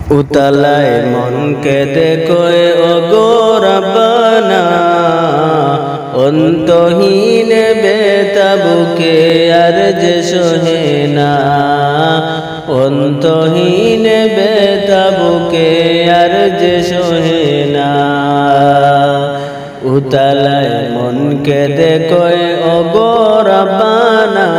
উতলায় মন কেঁদে কয়ে ওগো রব্বানা, অন্তহীন বেতা বুকে আর যে সহে না, অন্তহীন বেতা বুকে আর যে সহে না। উতলায় মন কেঁদে কয়ে ওগো রব্বানা,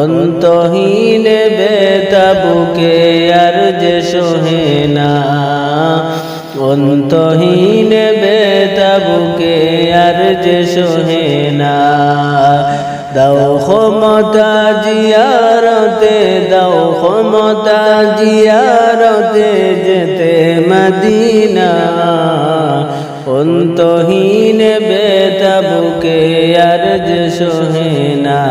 অন্তহীন বেতা বুকে আর যে সহে না, অন্তহীন বেতা বুকে আর যে সহে না। দাও ক্ষমতা জিয়ারতে, দাও ক্ষমতা জিয়ারতে যেতে মদিনা, অন্তহীন বেতা বুকে আর যে সহে না,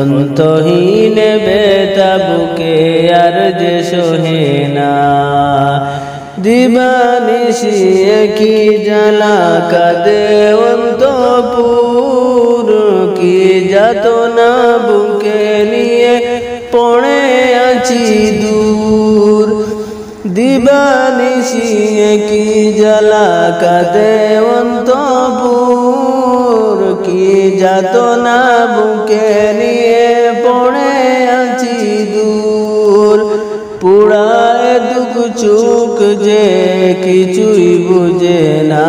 অন্তহীন বেতা বুকে আর যে সহে না। দিবানিশি কি জ্বালা কাঁদে অন্তপুর, কি যাতনা বুকে নিয়ে পড়ে আছি দূর। দিবানিশি কি জ্বালা কাঁদে অন্তপুর, কি যাতনা বুকে নিয়ে পড়ে আছি দূর। পুরায় দুঃখ চুক যে কিছুই বুঝে না,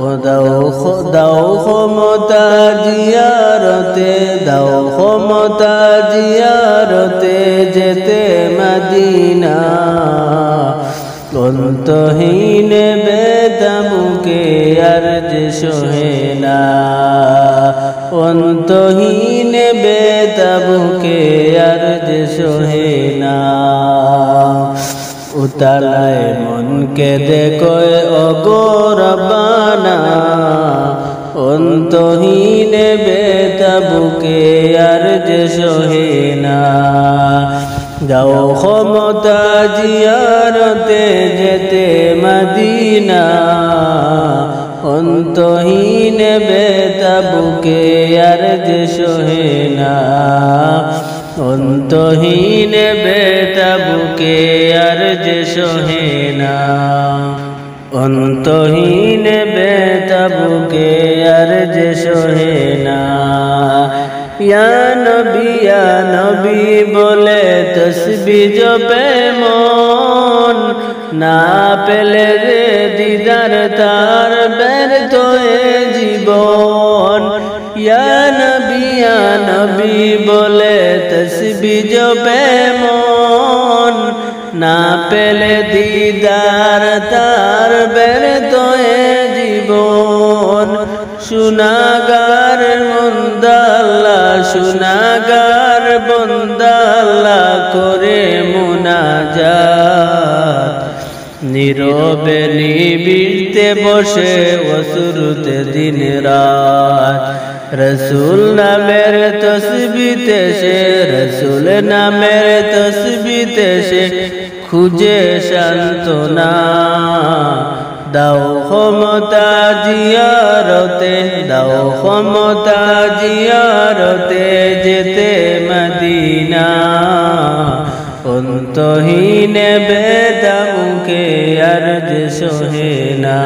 ও দাও ক্ষমতা জিয়ারতে, দাও ক্ষমতা জিয়ারতে যেতে মদিনা, অন্তহীন বেতা বুকে আর যে সহে না, অন্তহীন বেতা বুকে আর যে সহে না। উতলায় মন কেঁদে কয়ে ওগো রব্বানা, অন্তহীন বেতা বুকে আর যে সহে না। দাও ক্ষমতা জিয়ারতে যেতে মদিনা, অন্তহীন বেতা বুকে আর যে সহে না, অন্তহীন বেতা বুকে আর যে সহে না, অন্তহীন বেতা বুকে আর যে সহে না। ইয়া নবী বলে তসবিহ জপে মন, না পেলে রে দিদার তার ব্যর্থ জীবন। ইয়া নবী বলে তসবিহ জপে মন, না পেলে দিদার তার ব্যর্থ জীবন। সুনাগার বন্দা আল্লাহ, সুনাগার বন্দা আল্লাহ করে মুনাজাত, নীরবে নিবিড়তে বসে অসুরতে দিন রাত। রসুল নামের তসবিতে সে, রসুল নামের তসবিতে সে খুঁজে সান্ত্বনা। দাও ক্ষমতা জিয়ারতে, দাও ক্ষমতা জিয়ারতে যেতে মদিনা, অন্তহীন বেতা বুকে আর যে সহে না।